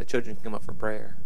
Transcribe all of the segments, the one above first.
children can come up for prayer.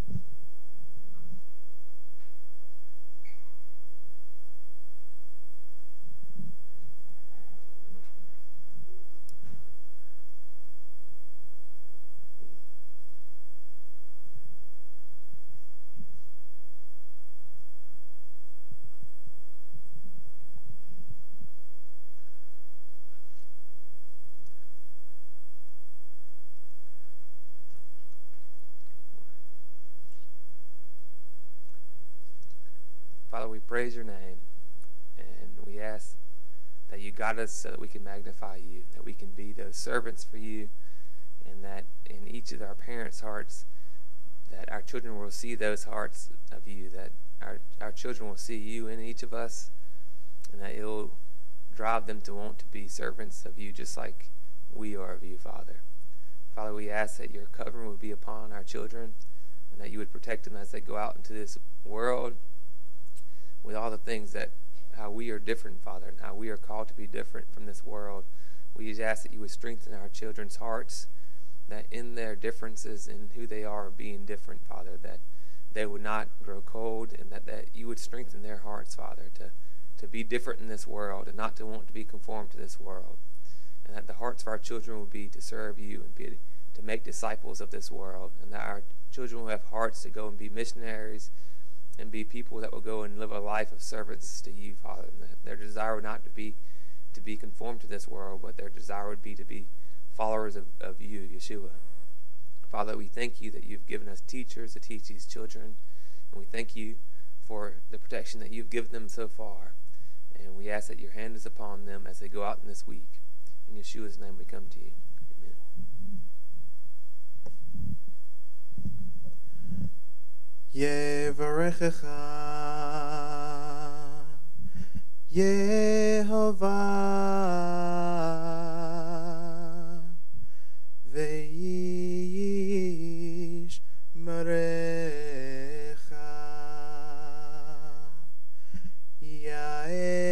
Father, we praise your name, and we ask that you guide us so that we can magnify you, that we can be those servants for you, and that in each of our parents' hearts, that our children will see those hearts of you, that our children will see you in each of us, and that it will drive them to want to be servants of you just like we are of you, Father. Father, we ask that your covering would be upon our children, and that you would protect them as they go out into this world with all the things that how we are different, Father, and how we are called to be different from this world. We just ask that you would strengthen our children's hearts, that in their differences in who they are being different, Father, that they would not grow cold, and that you would strengthen their hearts, Father, to be different in this world and not to want to be conformed to this world. And that the hearts of our children will be to serve you and be to make disciples of this world, and that our children will have hearts to go and be missionaries and be people that will go and live a life of service to you, Father. And that their desire would not to be conformed to this world, but their desire would be to be followers of you, Yeshua. Father, we thank you that you've given us teachers to teach these children, and we thank you for the protection that you've given them so far. And we ask that your hand is upon them as they go out in this week. In Yeshua's name we come to you. Amen. Yevarechecha Yehovah Veish Marecha Yair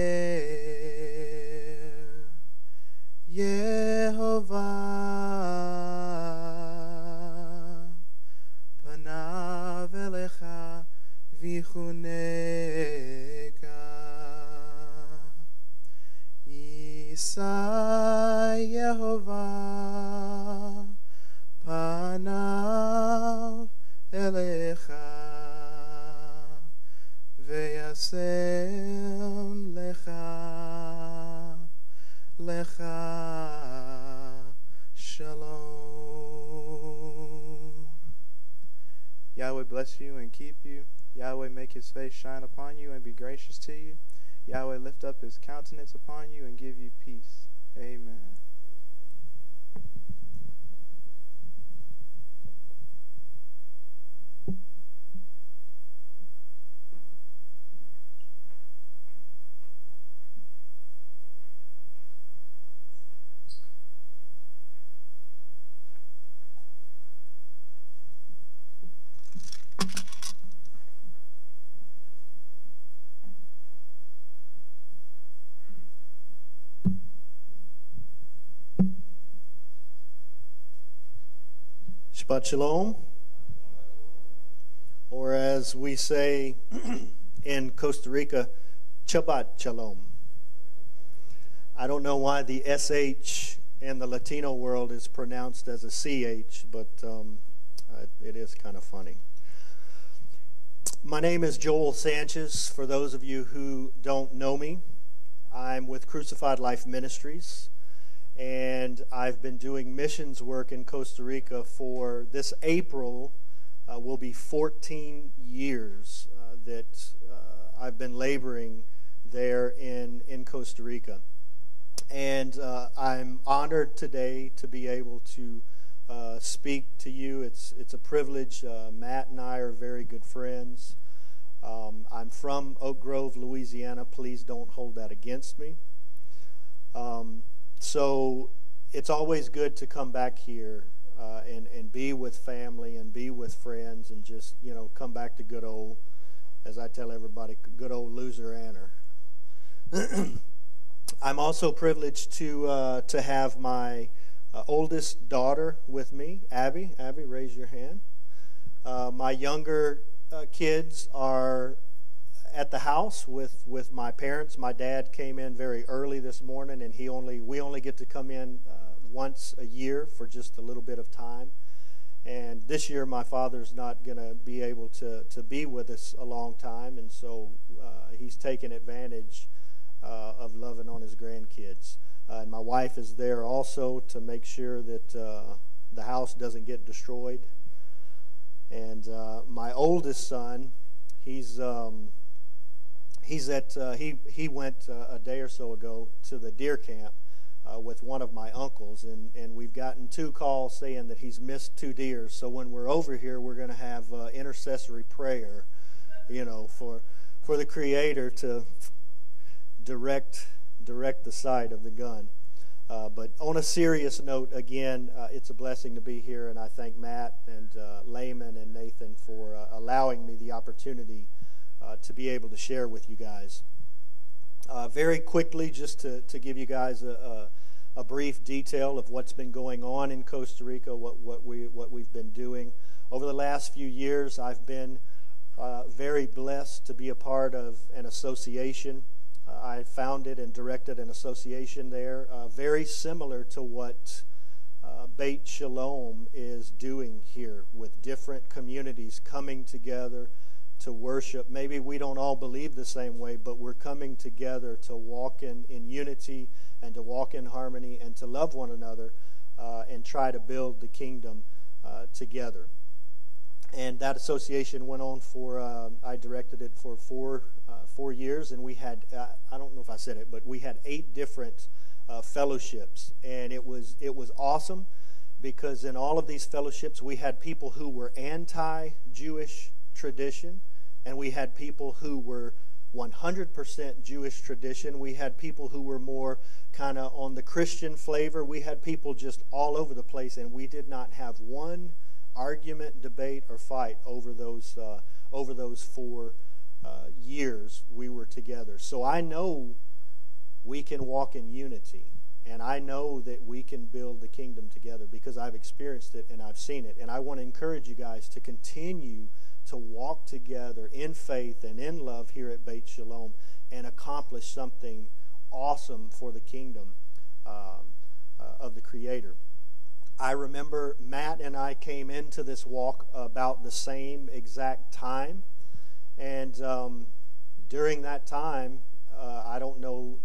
Yehovah Panav Elecha Vichuneka Isa Yehovah Panav Elecha Veyasem Lecha Shalom. Yahweh bless you and keep you. Yahweh make his face shine upon you and be gracious to you. Yahweh lift up his countenance upon you and give you peace. Amen. Shabbat Shalom, or as we say in Costa Rica, Shabbat Shalom. I don't know why the SH in the Latino world is pronounced as a CH, but it is kind of funny. My name is Joel Sanchez. For those of you who don't know me, I'm with Crucified Life Ministries. And I've been doing missions work in Costa Rica for this April will be 14 years that I've been laboring there in Costa Rica. And I'm honored today to be able to speak to you. It's a privilege. Matt and I are very good friends. I'm from Oak Grove, Louisiana. Please don't hold that against me. So it's always good to come back here and be with family and be with friends and just, come back to good old, as I tell everybody, good old Louisiana. I'm also privileged to have my oldest daughter with me, Abby. Abby, raise your hand. My younger kids are at the house with my parents. My dad came in very early this morning, and we only get to come in once a year for just a little bit of time. And this year, my father's not going to be able to be with us a long time, and so he's taken advantage of loving on his grandkids. And my wife is there also to make sure that the house doesn't get destroyed. And my oldest son, he went a day or so ago to the deer camp with one of my uncles, and we've gotten 2 calls saying that he's missed 2 deer. So when we're over here, we're going to have intercessory prayer, for the Creator to direct the sight of the gun. But on a serious note, again, it's a blessing to be here, and I thank Matt and Layman and Nathan for allowing me the opportunity to be able to share with you guys. Very quickly, just to give you guys a brief detail of what's been going on in Costa Rica, what we've been doing. Over the last few years, I've been very blessed to be a part of an association. I founded and directed an association there, very similar to what Beit Shalom is doing here, with different communities coming together to worship. Maybe we don't all believe the same way, but we're coming together to walk in unity and to walk in harmony and to love one another and try to build the kingdom together. And that association went on for, I directed it for 4 years, and we had, I don't know if I said it, but we had 8 different fellowships. And it was awesome, because in all of these fellowships we had people who were anti-Jewish tradition, and we had people who were 100% Jewish tradition. We had people who were more kind of on the Christian flavor. We had people just all over the place, and we did not have one argument, debate, or fight over those 4 years we were together. So I know we can walk in unity, and I know that we can build the kingdom together, because I've experienced it and I've seen it. And I want to encourage you guys to continue to walk together in faith and in love here at Beit Shalom and accomplish something awesome for the kingdom of the Creator. I remember Matt and I came into this walk about the same exact time, and during that time, I don't know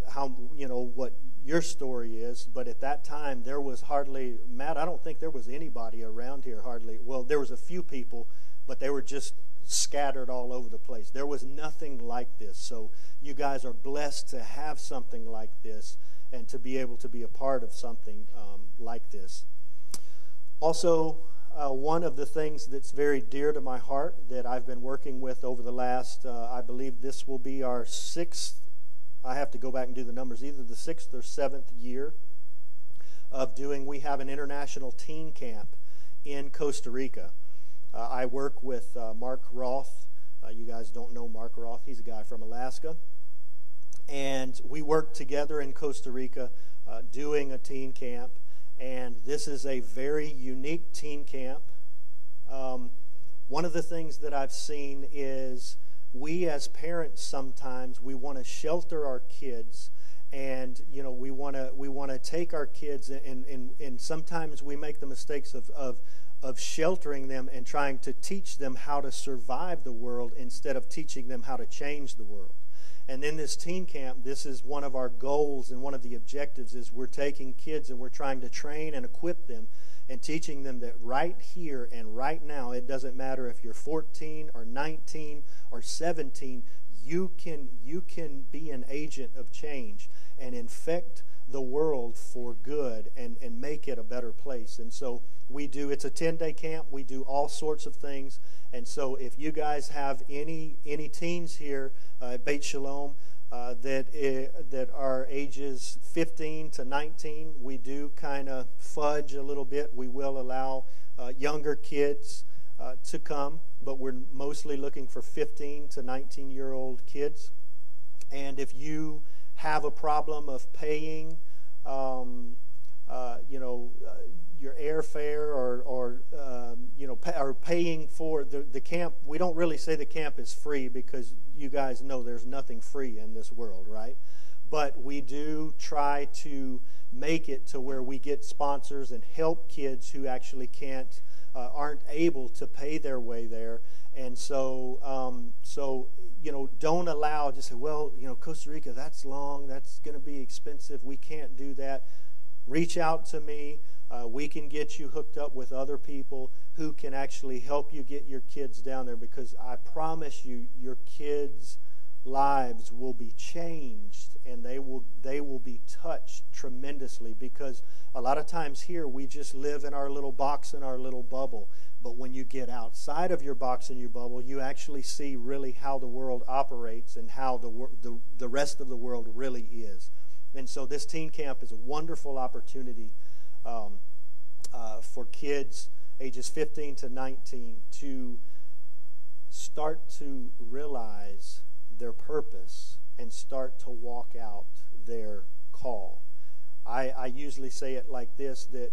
what your story is, but at that time there was hardly, Matt, I don't think there was anybody around here hardly. Well, there was a few people, but they were just scattered all over the place. There was nothing like this. So you guys are blessed to have something like this and to be able to be a part of something like this. Also, one of the things that's very dear to my heart that I've been working with over the last, I believe this will be our 6th, I have to go back and do the numbers, either the 6th or 7th year of doing, we have an international teen camp in Costa Rica. I work with Mark Roth. You guys don't know Mark Roth. He's a guy from Alaska. And we work together in Costa Rica doing a teen camp. And this is a very unique teen camp. One of the things that I've seen is we as parents sometimes, we want to shelter our kids. And, we want to take our kids and sometimes we make the mistakes of sheltering them and trying to teach them how to survive the world instead of teaching them how to change the world. And in this teen camp, this is one of our goals and one of the objectives is we're taking kids and we're trying to train and equip them and teaching them that right here and right now, it doesn't matter if you're 14 or 19 or 17, you can be an agent of change and infect the world for good and make it a better place. And so it's a 10-day camp. We do all sorts of things. And so if you guys have any teens here at Beit Shalom that are ages 15 to 19, we do kind of fudge a little bit. We will allow younger kids to come, but we're mostly looking for 15 to 19-year-old kids. And if you have a problem of paying, your airfare or are paying for the camp. We don't really say the camp is free because you guys know there's nothing free in this world, right? But we do try to make it to where we get sponsors and help kids who actually aren't able to pay their way there. And so, don't allow, just say, well, Costa Rica, that's long, that's going to be expensive, we can't do that. Reach out to me. We can get you hooked up with other people who can actually help you get your kids down there, because I promise you, your kids' lives will be changed, and they will be touched tremendously, because a lot of times here we just live in our little box, in our little bubble. But when you get outside of your box and your bubble, you actually see really how the world operates and how the rest of the world really is. And so this teen camp is a wonderful opportunity for kids ages 15 to 19 to start to realize their purpose and start to walk out their call. I usually say it like this, that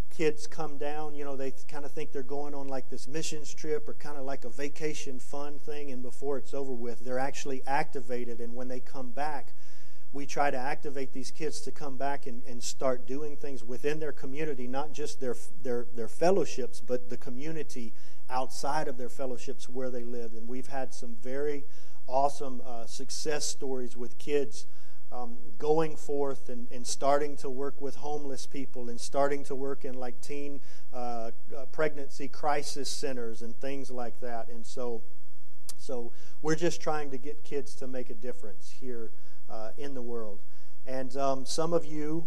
kids come down, they kind of think they're going on like this missions trip or kind of like a vacation fun thing, and before it's over with, they're actually activated. And when they come back, we try to activate these kids to come back and start doing things within their community, not just their fellowships, but the community outside of their fellowships where they live. And we've had some very awesome success stories with kids going forth and starting to work with homeless people and starting to work in like teen pregnancy crisis centers and things like that. And so we're just trying to get kids to make a difference here in the world. And some of you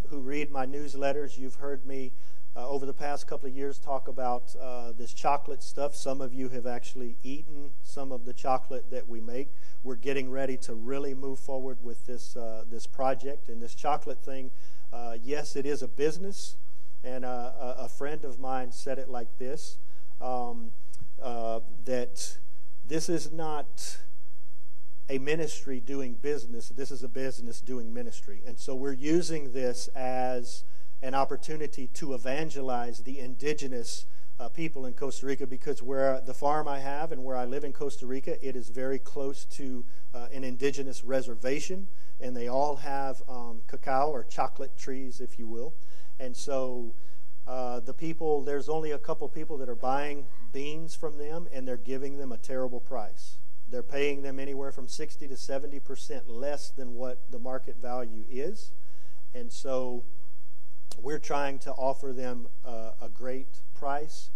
who read my newsletters, you've heard me over the past couple of years talk about this chocolate stuff. Some of you have actually eaten some of the chocolate that we make. We're getting ready to really move forward with this project and this chocolate thing. Yes, it is a business, and a friend of mine said it like this, that this is not a ministry doing business, this is a business doing ministry. And so we're using this as an opportunity to evangelize the indigenous people in Costa Rica, because where the farm I have and where I live in Costa Rica, it is very close to an indigenous reservation, and they all have cacao or chocolate trees, if you will. And so there's only a couple people that are buying beans from them, and they're giving them a terrible price. They're paying them anywhere from 60 to 70% less than what the market value is. And so we're trying to offer them a great price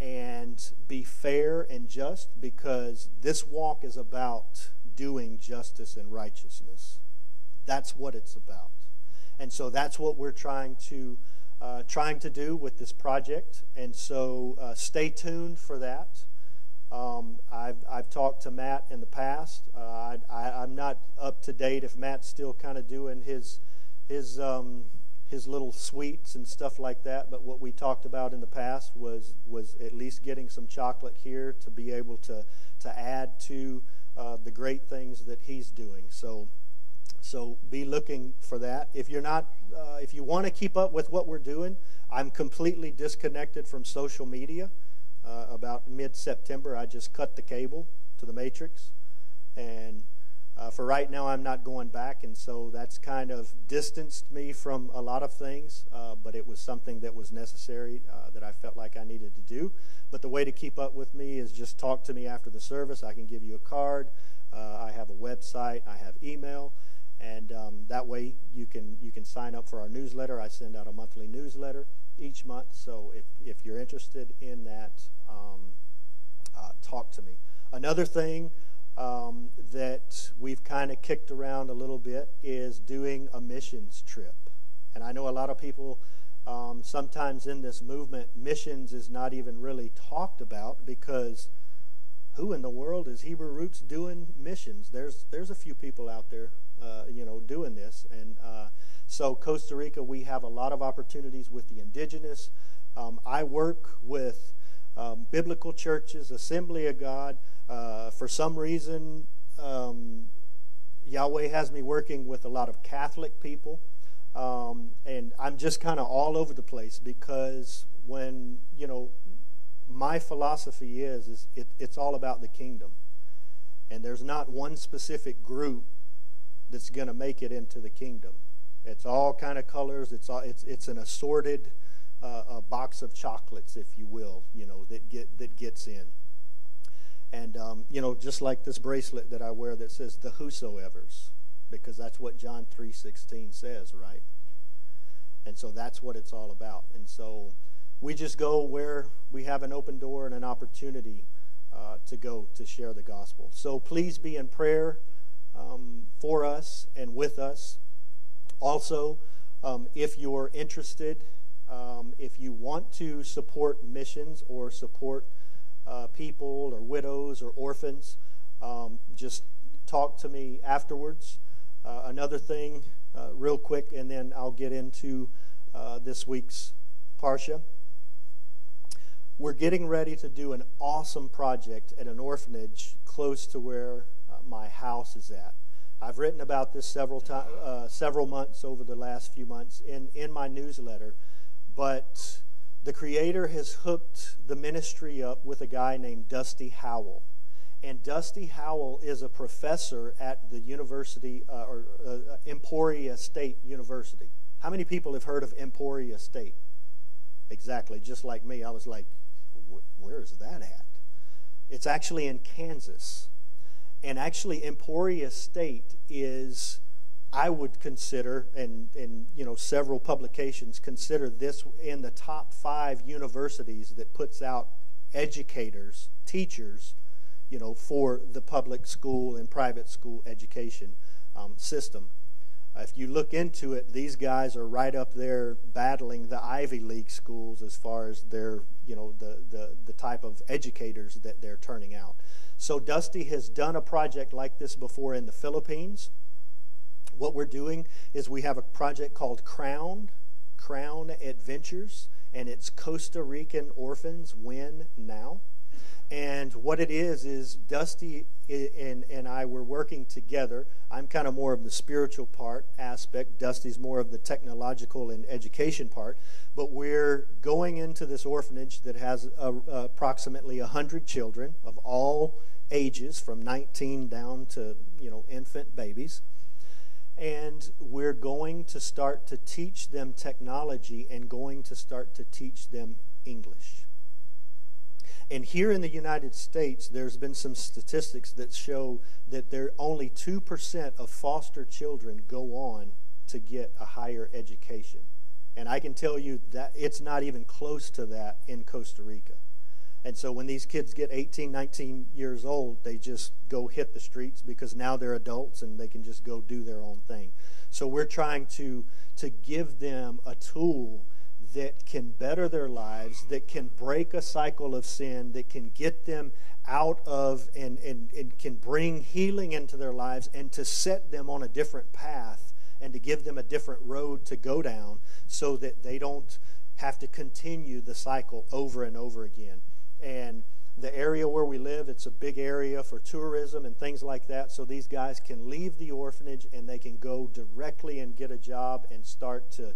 and be fair and just, because this walk is about doing justice and righteousness. That's what it's about. And so that's what we're trying to do with this project. And so stay tuned for that. I've talked to Matt in the past. I'm not up to date if Matt's still kind of doing his little sweets and stuff like that. But what we talked about in the past was at least getting some chocolate here to be able to add to the great things that he's doing. So be looking for that. If you're not, if you want to keep up with what we're doing, I'm completely disconnected from social media. About mid-September, I just cut the cable to the matrix, and for right now, I'm not going back, and so that's kind of distanced me from a lot of things, but it was something that was necessary that I felt like I needed to do. But the way to keep up with me is just talk to me after the service. I can give you a card. I have a website. I have email, and that way you can sign up for our newsletter. I send out a monthly newsletter each month, so if you're interested in that, talk to me. Another thing that we've kind of kicked around a little bit is doing a missions trip. And I know a lot of people, sometimes in this movement, missions is not even really talked about, because who in the world is Hebrew Roots doing missions? There's a few people out there, doing this. And so Costa Rica, we have a lot of opportunities with the indigenous. I work with biblical churches, Assembly of God. For some reason, Yahweh has me working with a lot of Catholic people. And I'm just kind of all over the place, because when, my philosophy is it's all about the kingdom. And there's not one specific group that's going to make it into the kingdom. It's all kind of colors. It's an assorted a box of chocolates, if you will, that gets in. And just like this bracelet that I wear that says the whosoevers, because that's what John 3:16 says, right? And so that's what it's all about. And so we just go where we have an open door and an opportunity to go to share the gospel. So please be in prayer for us and with us. Also, if you're interested, if you want to support missions or support people or widows or orphans, just talk to me afterwards. Another thing, real quick, and then I'll get into this week's Parsha. We're getting ready to do an awesome project at an orphanage close to where my house is at. I've written about this several months over the last few months in my newsletter, but the Creator has hooked the ministry up with a guy named Dusty Howell. And Dusty Howell is a professor at the university, Emporia State University. How many people have heard of Emporia State? Exactly, just like me. I was like, where is that at? It's actually in Kansas. And actually Emporia State is, I would consider, and several publications consider this in the top 5 universities that puts out educators, teachers, for the public school and private school education system. If you look into it, these guys are right up there battling the Ivy League schools as far as their, the type of educators that they're turning out. So Dusty has done a project like this before in the Philippines. What we're doing is we have a project called Crown Adventures, and it's Costa Rican orphans win now. And what it is Dusty and I were working together. I'm kind of more of the spiritual aspect. Dusty's more of the technological and education part. But we're going into this orphanage that has approximately 100 children of all ages, from 19 down to infant babies. And we're going to start to teach them technology and going to start to teach them English. And here in the United States, there's been some statistics that show that only 2% of foster children go on to get a higher education. And I can tell you that it's not even close to that in Costa Rica. And so when these kids get 18, 19 years old, they just go hit the streets because now they're adults and they can just go do their own thing. So we're trying to give them a tool that can better their lives, that can break a cycle of sin, that can get them out of and can bring healing into their lives, and to set them on a different path and to give them a different road to go down so that they don't have to continue the cycle over and over again. And the area where we live, it's a big area for tourism and things like that, so these guys can leave the orphanage and they can go directly and get a job and start to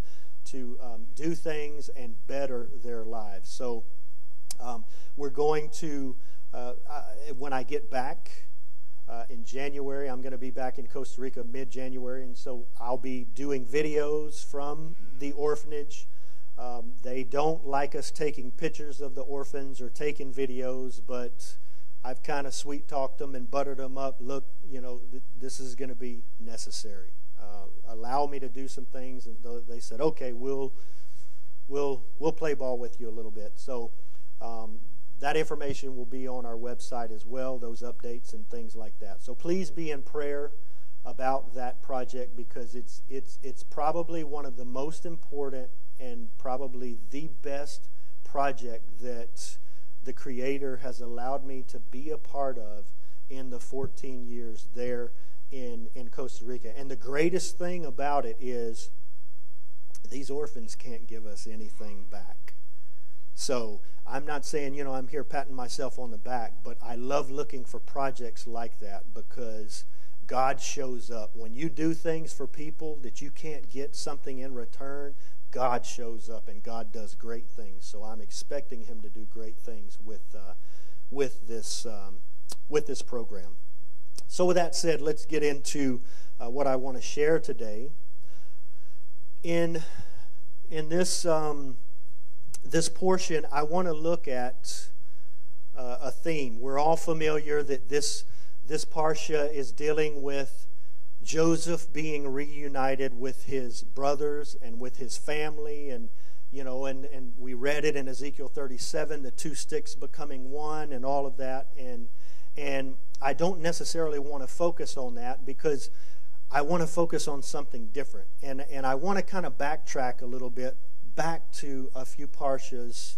do things and better their lives. So we're going to, when I get back in January, I'm going to be back in Costa Rica mid-January, and so I'll be doing videos from the orphanage. They don't like us taking pictures of the orphans or taking videos, but I've kind of sweet-talked them and buttered them up. Look, this is going to be necessary. Allow me to do some things, and they said, okay, we'll play ball with you a little bit. So that information will be on our website as well, those updates and things like that. So please be in prayer about that project, because it's probably one of the most important and probably the best project that the Creator has allowed me to be a part of in the 14 years there in Costa Rica. And the greatest thing about it is these orphans can't give us anything back. So I'm not saying, I'm here patting myself on the back, but I love looking for projects like that, because God shows up. When you do things for people that you can't get something in return, God shows up and God does great things. So I'm expecting him to do great things with this program. So with that said, let's get into what I want to share today. In this this portion, I want to look at a theme. We're all familiar that this parsha is dealing with Joseph being reunited with his brothers and with his family, and we read it in Ezekiel 37, the two sticks becoming one, and all of that. And I don't necessarily want to focus on that because I want to focus on something different, and I want to kind of backtrack a little bit back to a few parshas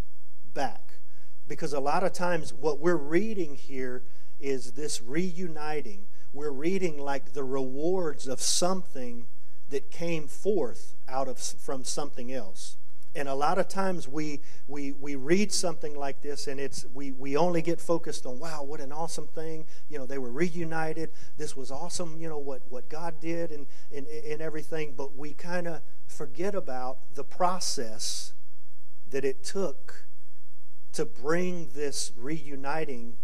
back, because a lot of times what we're reading here is this reuniting. We're reading like the rewards of something that came forth from something else. And a lot of times we read something like this, and we only get focused on, wow, what an awesome thing. They were reunited. This was awesome, what God did and everything. But we kind of forget about the process that it took to bring this reuniting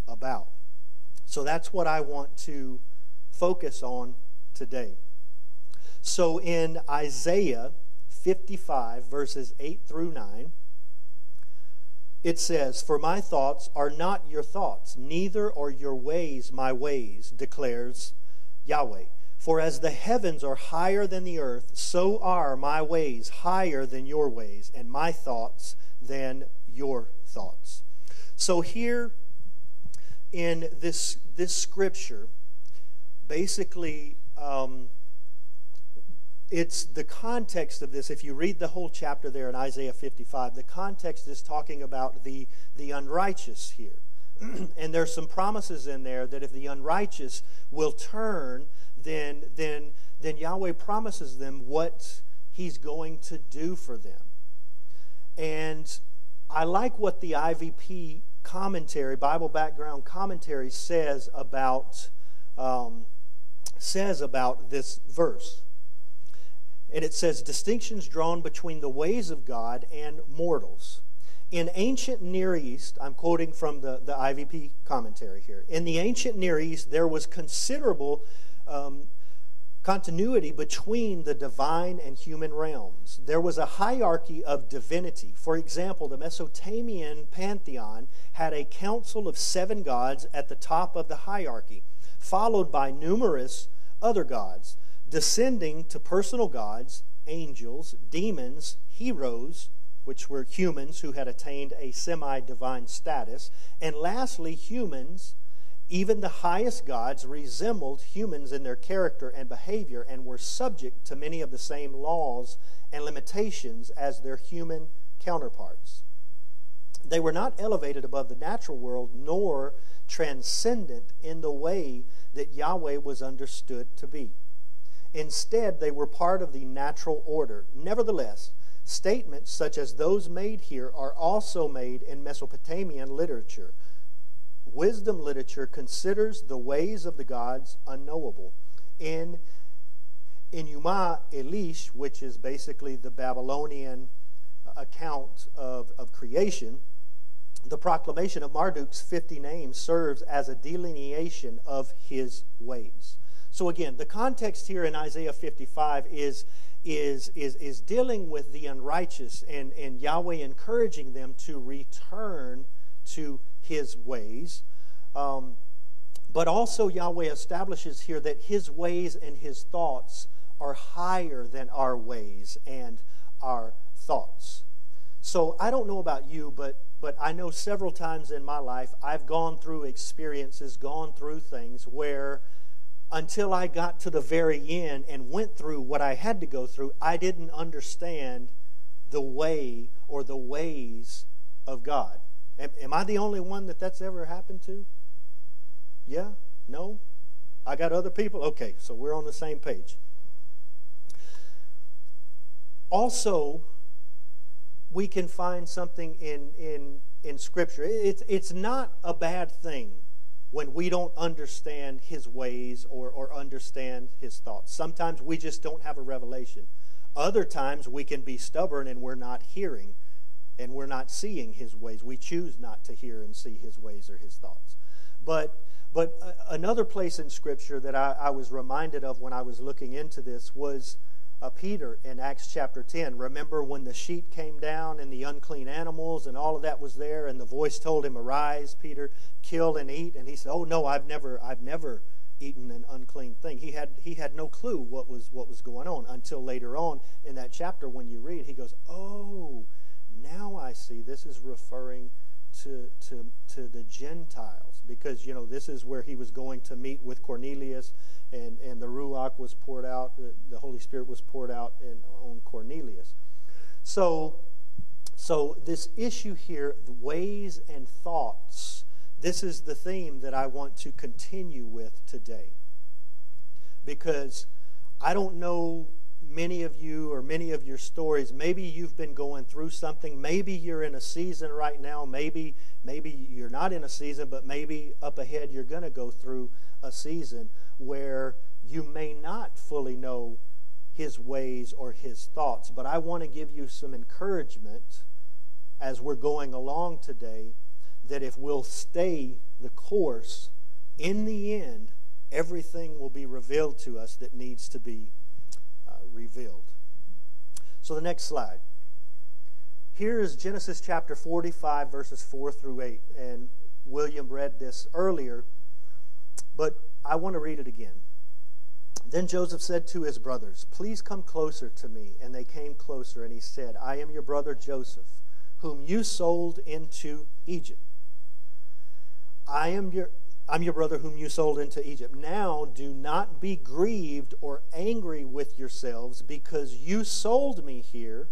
about. So that's what I want to focus on today. So in Isaiah 55, verses 8 through 9, it says, "For my thoughts are not your thoughts, neither are your ways my ways, declares Yahweh. For as the heavens are higher than the earth, so are my ways higher than your ways, and my thoughts than your thoughts." So here in this scripture, basically, it's the context of this. If you read the whole chapter there in Isaiah 55, the context is talking about the unrighteous here. And there's some promises in there that if the unrighteous will turn, then Yahweh promises them what he's going to do for them. And I like what the IVP commentary, Bible background commentary, says about this verse. And it says, distinctions drawn between the ways of God and mortals. In ancient Near East, I'm quoting from the IVP commentary here. In the ancient Near East, there was considerable continuity between the divine and human realms. There was a hierarchy of divinity. For example, the Mesopotamian pantheon had a council of 7 gods at the top of the hierarchy, followed by numerous other gods, descending to personal gods, angels, demons, heroes, which were humans who had attained a semi-divine status, and lastly, humans. Even the highest gods resembled humans in their character and behavior and were subject to many of the same laws and limitations as their human counterparts. They were not elevated above the natural world nor transcendent in the way that Yahweh was understood to be. Instead, they were part of the natural order. Nevertheless, statements such as those made here are also made in Mesopotamian literature. Wisdom literature considers the ways of the gods unknowable. In Enuma Elish, which is basically the Babylonian account of creation, the proclamation of Marduk's 50 names serves as a delineation of his ways. So again, the context here in Isaiah 55 is dealing with the unrighteous and Yahweh encouraging them to return to his ways. But also Yahweh establishes here that his ways and his thoughts are higher than our ways and our thoughts. So I don't know about you, but I know several times in my life I've gone through experiences, gone through things where until I got to the very end and went through what I had to go through, I didn't understand the way or the ways of God. Am I the only one that's ever happened to? Yeah? No? I got other people? Okay, so we're on the same page. Also, we can find something in Scripture. It's not a bad thing when we don't understand his ways or understand his thoughts. Sometimes we just don't have a revelation. Other times we can be stubborn and we're not hearing and we're not seeing his ways. We choose not to hear and see his ways or his thoughts. But another place in Scripture that I was reminded of when I was looking into this was Peter in Acts chapter 10. Remember when the sheet came down and the unclean animals and all of that was there, and the voice told him, "Arise, Peter, kill and eat." And he said, "Oh no, I've never eaten an unclean thing." He had no clue what was going on until later on in that chapter when you read, he goes, "Oh, now I see. This is referring to the Gentiles, because this is where he was going to meet with Cornelius, and the Ruach was poured out, the Holy Spirit was poured out on Cornelius. So this issue here, the ways and thoughts, this is the theme that I want to continue with today, because I don't know many of you or many of your stories. Maybe you've been going through something. Maybe you're in a season right now. Maybe you're not in a season, but maybe up ahead you're going to go through a season where you may not fully know his ways or his thoughts. But I want to give you some encouragement as we're going along today, that if we'll stay the course, in the end, everything will be revealed to us that needs to be revealed. So the next slide. Here is Genesis chapter 45, verses 4 through 8. And William read this earlier, but I want to read it again. Then Joseph said to his brothers, "Please come closer to me." And they came closer, and he said, "I am your brother Joseph, whom you sold into Egypt. I'm your brother whom you sold into Egypt. Now do not be grieved or angry with yourselves because you sold me here,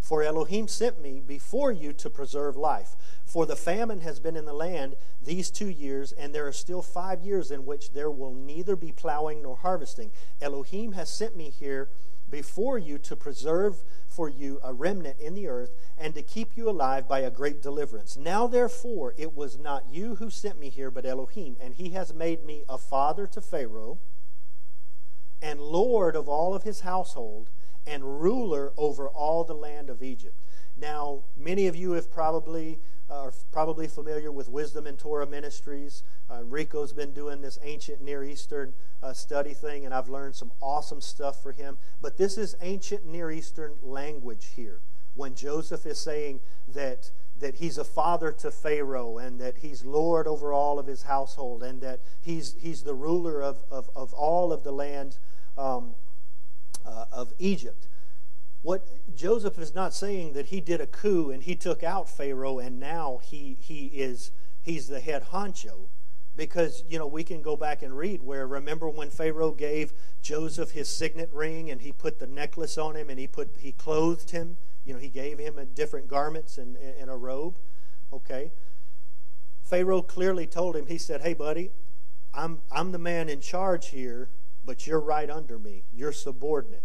for Elohim sent me before you to preserve life. For the famine has been in the land these 2 years, and there are still 5 years in which there will neither be plowing nor harvesting. Elohim has sent me here before you to preserve for you a remnant in the earth, and to keep you alive by a great deliverance. Now therefore it was not you who sent me here, but Elohim, and he has made me a father to Pharaoh, and lord of all of his household, and ruler over all the land of Egypt." Now, many of you are probably familiar with Wisdom and Torah Ministries. Rico's been doing this ancient Near Eastern study thing, and I've learned some awesome stuff for him. But this is ancient Near Eastern language here, when Joseph is saying that he's a father to Pharaoh, and that he's lord over all of his household, and that he's the ruler of all of the land of Egypt. What Joseph is not saying that he did a coup and he took out Pharaoh and now he's the head honcho, because we can go back and read where, remember when Pharaoh gave Joseph his signet ring and he put the necklace on him and he clothed him, he gave him different garments and a robe. Okay, Pharaoh clearly told him, he said, "Hey buddy, I'm the man in charge here, but you're right under me. You're subordinate."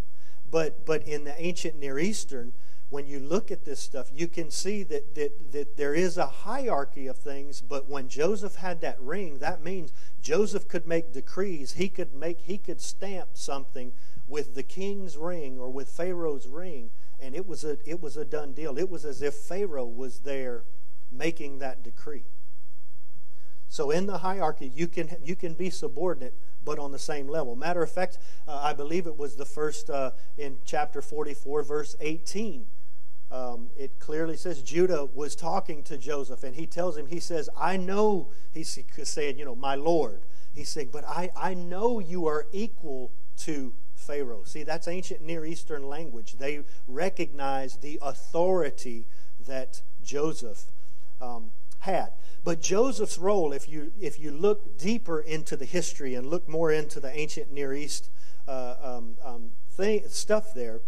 But in the ancient Near Eastern, when you look at this stuff, you can see that there is a hierarchy of things. But when Joseph had that ring, that means Joseph could make decrees. He could stamp something with the king's ring or with Pharaoh's ring, and it was a done deal. It was as if Pharaoh was there making that decree. So in the hierarchy, you can be subordinate, but on the same level. Matter of fact, I believe it was the first in chapter 44, verse 18. It clearly says Judah was talking to Joseph, and he tells him, he says, "I know," he's saying, "my Lord." He's saying, "But I know you are equal to Pharaoh." See, that's ancient Near Eastern language. They recognize the authority that Joseph had. But Joseph's role, if you look deeper into the history and look more into the ancient Near East stuff there,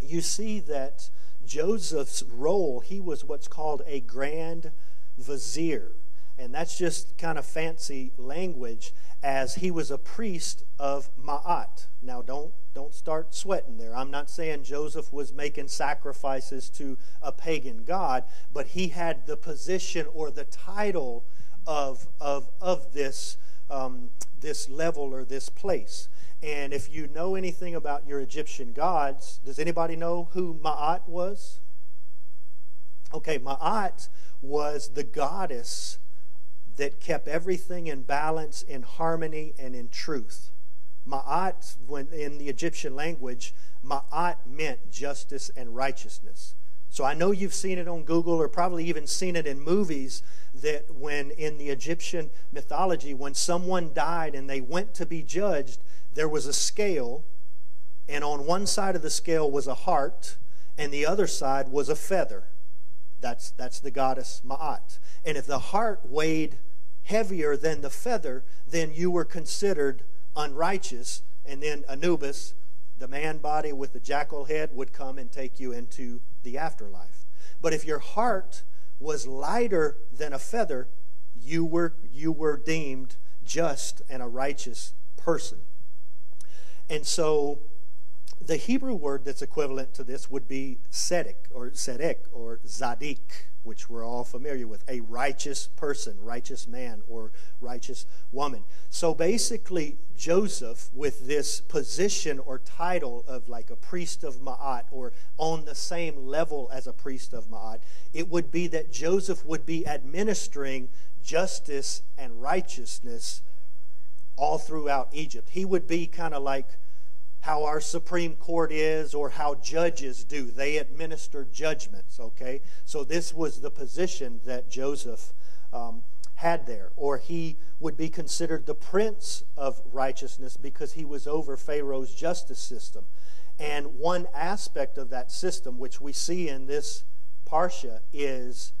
you see that Joseph's role, he was what's called a grand vizier. And that's just kind of fancy language, as he was a priest of Ma'at. Now don't start sweating there. I'm not saying Joseph was making sacrifices to a pagan god, but he had the position or the title of this level or this place. And if you know anything about your Egyptian gods, does anybody know who Ma'at was? Okay, Ma'at was the goddess that kept everything in balance, in harmony, and in truth. Ma'at, when in the Egyptian language, Ma'at meant justice and righteousness. So I know you've seen it on Google or probably even seen it in movies, that when in the Egyptian mythology, when someone died and they went to be judged, there was a scale, and on one side of the scale was a heart, and the other side was a feather. That's the goddess Ma'at. And if the heart weighed heavier than the feather, then you were considered unrighteous, and then Anubis, the man body with the jackal head, would come and take you into the afterlife. But if your heart was lighter than a feather, you were deemed just and a righteous person. And so the Hebrew word that's equivalent to this would be tzedek or zadik, which we're all familiar with, a righteous person, righteous man, or righteous woman. So basically, Joseph, with this position or title of like a priest of Ma'at, or on the same level as a priest of Ma'at, it would be that Joseph would be administering justice and righteousness all throughout Egypt. He would be kind of like how our Supreme Court is, or how judges do. They administer judgments, okay? So this was the position that Joseph had there. Or he would be considered the prince of righteousness because he was over Pharaoh's justice system. And one aspect of that system, which we see in this Parsha, is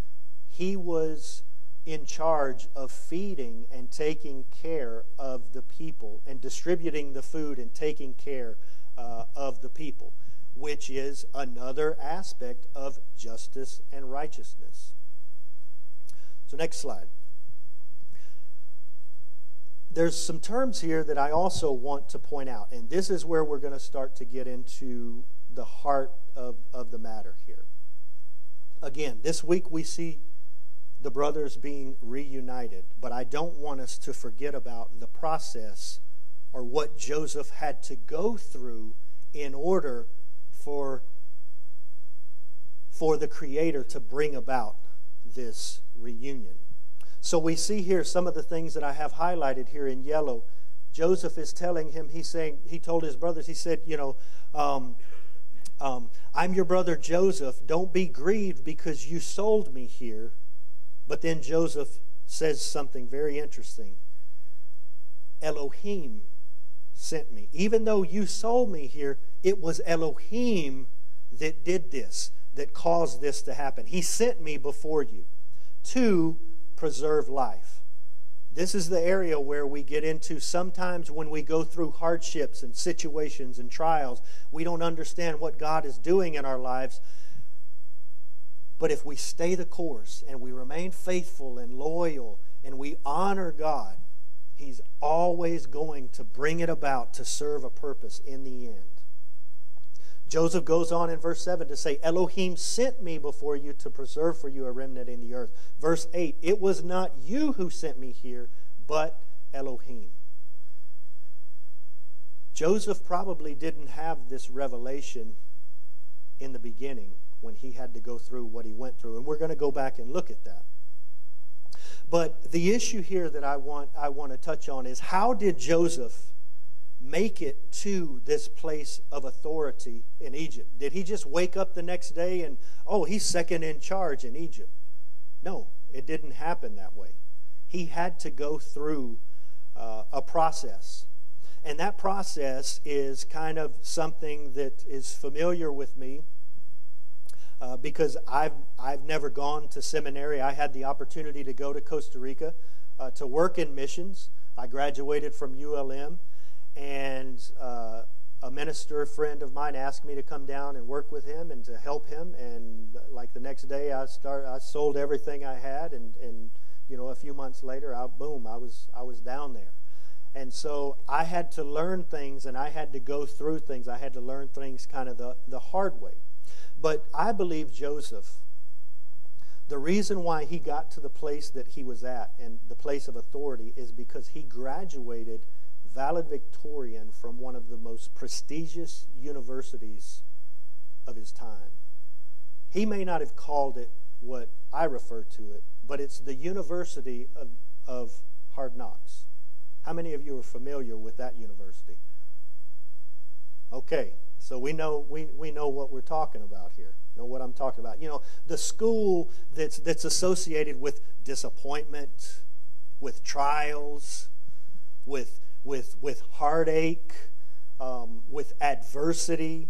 he was in charge of feeding and taking care of the people, and distributing the food and taking care of the people, which is another aspect of justice and righteousness. So next slide. There's some terms here that I also want to point out, and this is where we're going to start to get into the heart of the matter here. Again, this week we see the brothers being reunited, but I don't want us to forget about the process, or what Joseph had to go through in order for the Creator to bring about this reunion. So we see here some of the things that I have highlighted here in yellow. Joseph is telling him, he told his brothers, he said, I'm your brother Joseph. Don't be grieved because you sold me here. But then Joseph says something very interesting. Elohim sent me. Even though you sold me here, it was Elohim that did this, that caused this to happen. He sent me before you to preserve life. This is the area where we get into sometimes when we go through hardships and situations and trials, we don't understand what God is doing in our lives. But if we stay the course and we remain faithful and loyal and we honor God, He's always going to bring it about to serve a purpose in the end. Joseph goes on in verse 7 to say, Elohim sent me before you to preserve for you a remnant in the earth. Verse 8, it was not you who sent me here, but Elohim. Joseph probably didn't have this revelation in the beginning when he had to go through what he went through. And we're going to go back and look at that. But the issue here that I want to touch on is, how did Joseph make it to this place of authority in Egypt? Did he just wake up the next day and, he's second in charge in Egypt? No, it didn't happen that way. He had to go through a process. And that process is kind of something that is familiar with me. Because I've never gone to seminary. I had the opportunity to go to Costa Rica to work in missions. I graduated from ULM, and a minister friend of mine asked me to come down and work with him and to help him. And like the next day, I sold everything I had, and a few months later, I was down there. And so I had to learn things, and I had to go through things. I had to learn things kind of the hard way. But I believe Joseph, the reason why he got to the place that he was at and the place of authority is because he graduated valedictorian from one of the most prestigious universities of his time. He may not have called it what I refer to it, but it's the University of Hard Knocks. How many of you are familiar with that university? Okay, so we know what we're talking about here. Know what I'm talking about. You know, the school that's associated with disappointment, with trials, with heartache, with adversity.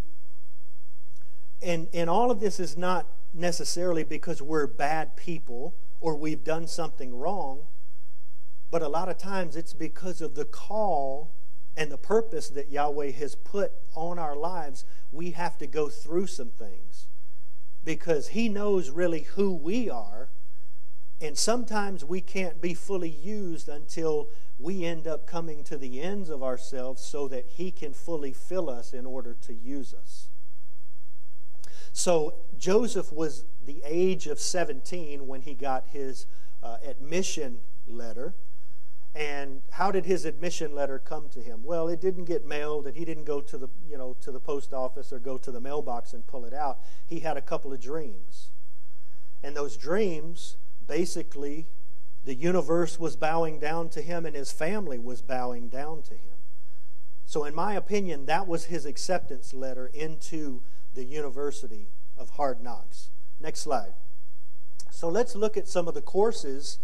And all of this is not necessarily because we're bad people or we've done something wrong, but a lot of times it's because of the call and the purpose that Yahweh has put on our lives. We have to go through some things because He knows really who we are, and sometimes we can't be fully used until we end up coming to the ends of ourselves so that He can fully fill us in order to use us. So Joseph was the age of 17 when he got his admission letter. And how did his admission letter come to him? Well, it didn't get mailed, and he didn't go to the post office or go to the mailbox and pull it out. He had a couple of dreams. And those dreams, basically, the universe was bowing down to him and his family was bowing down to him. So in my opinion, that was his acceptance letter into the University of Hard Knocks. Next slide. So let's look at some of the courses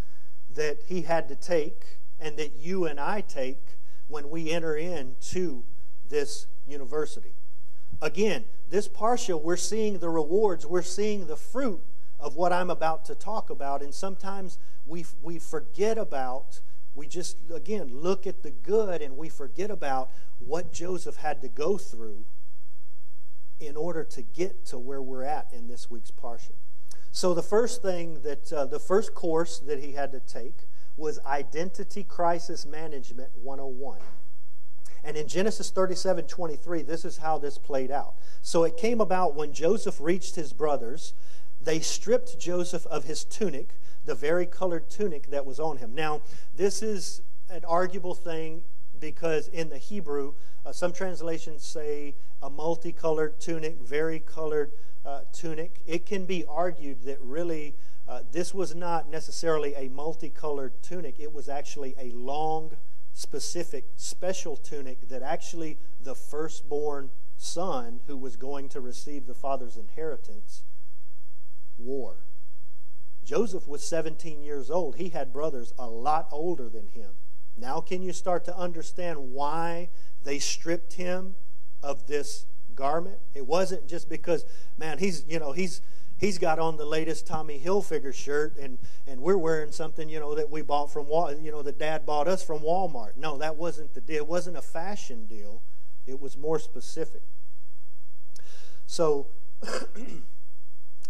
that he had to take and that you and I take when we enter into this university. Again, this parsha, we're seeing the rewards, we're seeing the fruit of what I'm about to talk about, and sometimes we forget about, we just, again, look at the good and we forget about what Joseph had to go through in order to get to where we're at in this week's parsha. So the first thing that, the first course that he had to take was Identity Crisis Management 101. And in Genesis 37:23, this is how this played out. So it came about when Joseph reached his brothers, they stripped Joseph of his tunic, the vari-colored tunic that was on him. Now, this is an arguable thing because in the Hebrew, some translations say a multicolored tunic, vari-colored tunic. It can be argued that really this was not necessarily a multicolored tunic. It was actually a long, specific, special tunic that actually the firstborn son who was going to receive the father's inheritance wore. Joseph was 17 years old. He had brothers a lot older than him. Now can you start to understand why they stripped him of this garment? It wasn't just because, man, he's he's got on the latest Tommy Hilfiger shirt and we're wearing something, that we bought from that Dad bought us from Walmart. No, that wasn't the deal. It wasn't a fashion deal. It was more specific. So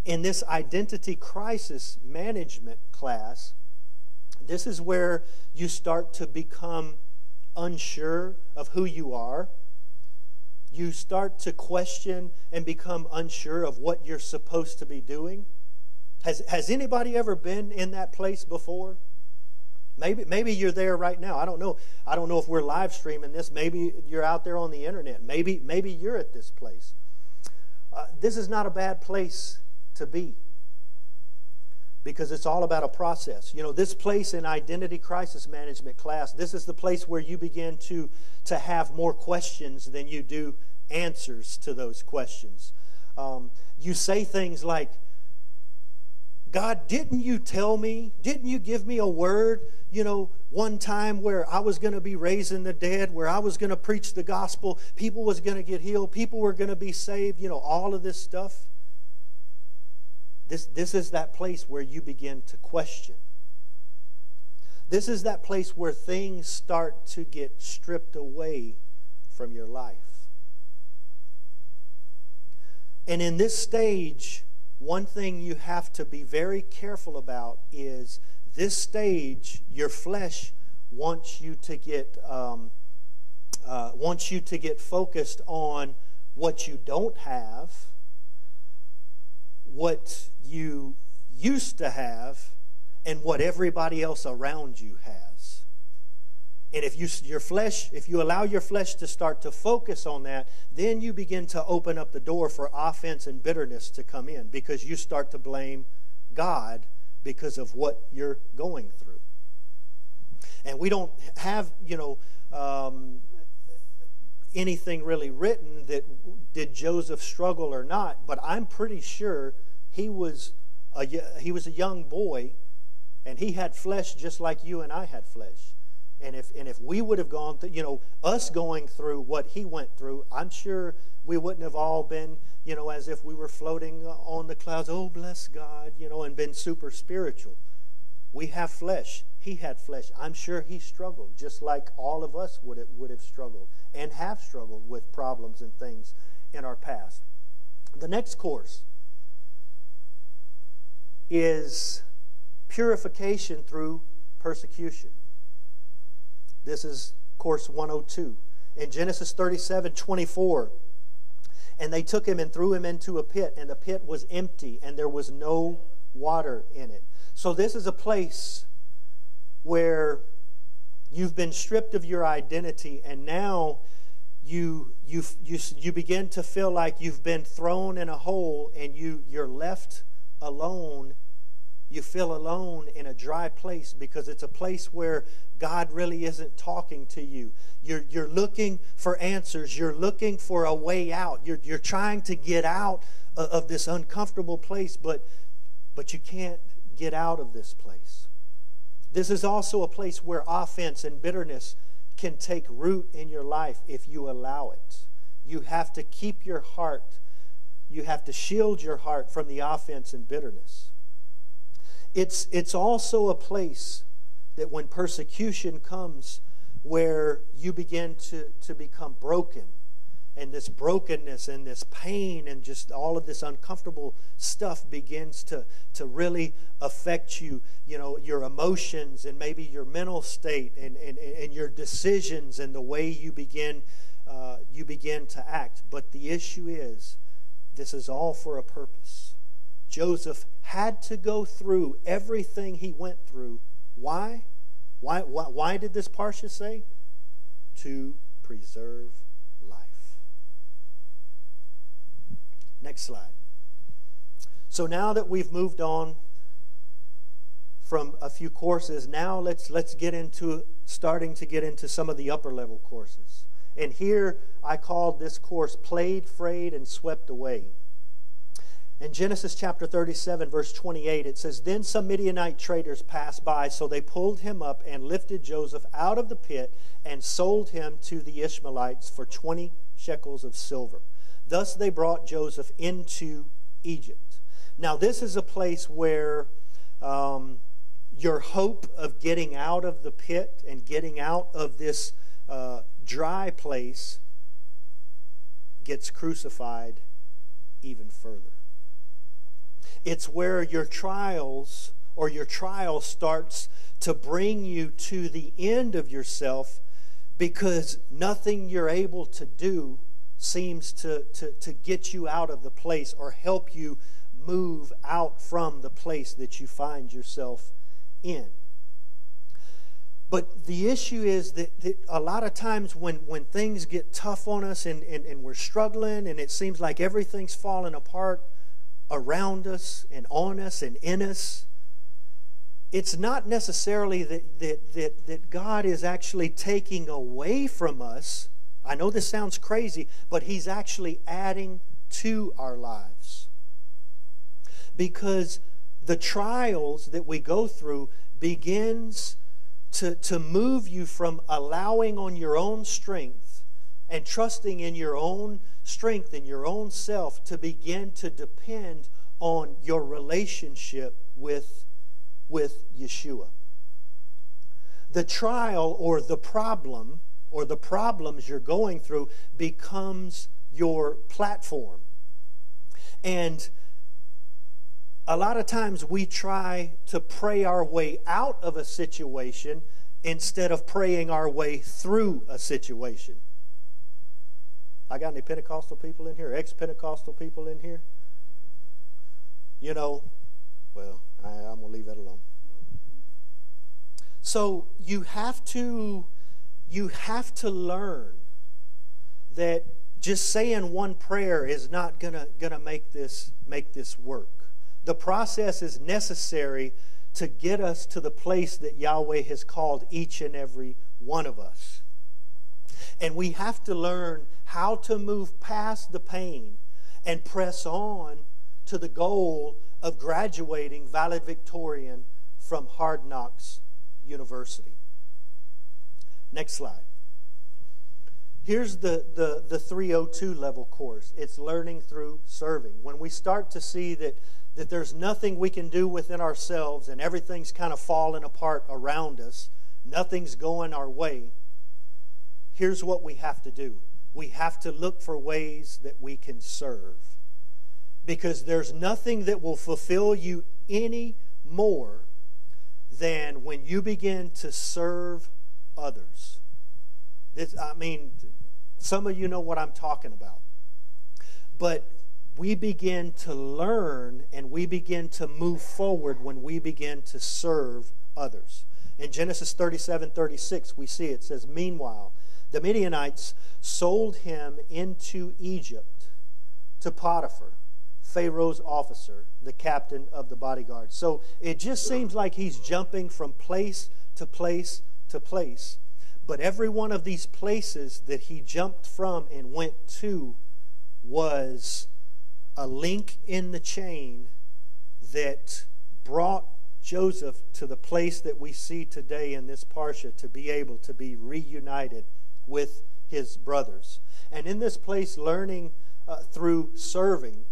in this identity crisis management class, this is where you start to become unsure of who you are. You start to question and become unsure of what you're supposed to be doing. Has anybody ever been in that place before? Maybe you're there right now. I don't know. I don't know if we're live streaming this. Maybe you're out there on the internet. Maybe you're at this place. This is not a bad place to be, because it's all about a process. This place in Identity Crisis Management class, this is the place where you begin to have more questions than you do answers to those questions. You say things like, God, didn't you tell me? Didn't you give me a word, one time where I was going to be raising the dead, where I was going to preach the gospel, people was going to get healed, people were going to be saved, all of this stuff. This is that place where you begin to question. This is that place where things start to get stripped away from your life. And in this stage, one thing you have to be very careful about is this stage, your flesh wants you to get focused on what you don't have, what you used to have, and what everybody else around you has. And if you allow your flesh to start to focus on that, then you begin to open up the door for offense and bitterness to come in, because you start to blame God because of what you're going through. And we don't have, anything really written that did Joseph struggle or not, but I'm pretty sure he was a young boy, and he had flesh just like you and I had flesh. And if we would have gone through, us going through what he went through, I'm sure we wouldn't have all been, as if we were floating on the clouds, oh, bless God, and been super spiritual. We have flesh. He had flesh. I'm sure he struggled, just like all of us would have struggled and have struggled with problems and things in our past. The next course is purification through persecution. This is course 102. In Genesis 37:24, and they took him and threw him into a pit, and the pit was empty, and there was no water in it. So this is a place where you've been stripped of your identity, and now you begin to feel like you've been thrown in a hole, and you're left alone. You feel alone in a dry place because it's a place where God really isn't talking to you. You're looking for answers. You're looking for a way out. You're trying to get out of this uncomfortable place, but you can't get out of this place. This is also a place where offense and bitterness can take root in your life if you allow it. You have to keep your heart. You have to shield your heart from the offense and bitterness. It's also a place that when persecution comes, where you begin to become broken, and this brokenness and this pain and just all of this uncomfortable stuff begins to really affect you, your emotions and maybe your mental state and your decisions and the way you begin to act. But the issue is, this is all for a purpose. Joseph had to go through everything he went through. Why? Why did this parsha say? To preserve life. Next slide. So now that we've moved on from a few courses, now let's starting to get into some of the upper level courses. And here I called this course Played, Frayed, and Swept Away. In Genesis chapter 37, verse 28, it says, Then some Midianite traders passed by, so they pulled him up and lifted Joseph out of the pit and sold him to the Ishmaelites for 20 shekels of silver. Thus they brought Joseph into Egypt. Now this is a place where your hope of getting out of the pit and getting out of this dry place gets crucified even further. It's where your trials or your trial starts to bring you to the end of yourself, because nothing you're able to do seems to get you out of the place or help you move out from the place that you find yourself in. But the issue is that a lot of times when things get tough on us and we're struggling and it seems like everything's falling apart around us and on us and in us, it's not necessarily that God is actually taking away from us. I know this sounds crazy, but He's actually adding to our lives. Because the trials that we go through begins to move you from allowing on your own strength and trusting in your own strength and your own self to begin to depend on your relationship with Yeshua. The trial or the problem or the problems you're going through becomes your platform. And a lot of times we try to pray our way out of a situation instead of praying our way through a situation. I got any Pentecostal people in here? Ex-Pentecostal people in here? Well, I'm going to leave that alone. So you have to you have to learn that just saying one prayer is not gonna make this work. The process is necessary to get us to the place that Yahweh has called each and every one of us. And we have to learn how to move past the pain and press on to the goal of graduating valedictorian from Hard Knocks University. Next slide. Here's the 302 level course. It's learning through serving. When we start to see that there's nothing we can do within ourselves and everything's kind of falling apart around us, nothing's going our way, here's what we have to do. We have to look for ways that we can serve. Because there's nothing that will fulfill you any more than when you begin to serve others. Some of you know what I'm talking about. But we begin to learn and we begin to move forward when we begin to serve others. In Genesis 37:36, we see it says, "Meanwhile, the Midianites sold him into Egypt to Potiphar, Pharaoh's officer, the captain of the bodyguard." So it just seems like he's jumping from place to place to place. But every one of these places that he jumped from and went to was a link in the chain that brought Joseph to the place that we see today in this parsha, to be able to be reunited with his brothers. And in this place, learning through serving,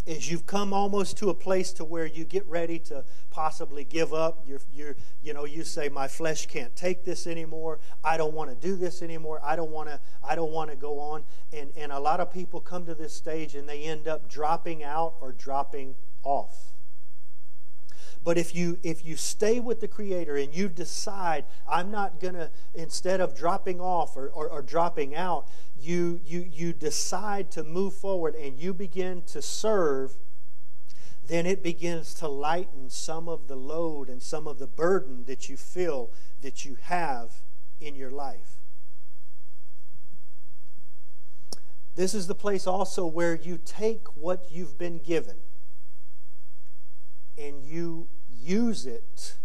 is you've come almost to a place to where you get ready to possibly give up. You say, my flesh can't take this anymore. I don't want to do this anymore. I don't want to go on. And a lot of people come to this stage and they end up dropping out or dropping off. But if you stay with the Creator and you decide, I'm not going to, instead of dropping off or dropping out, you decide to move forward and you begin to serve, then it begins to lighten some of the load and some of the burden that you feel that you have in your life. This is the place also where you take what you've been given and you use it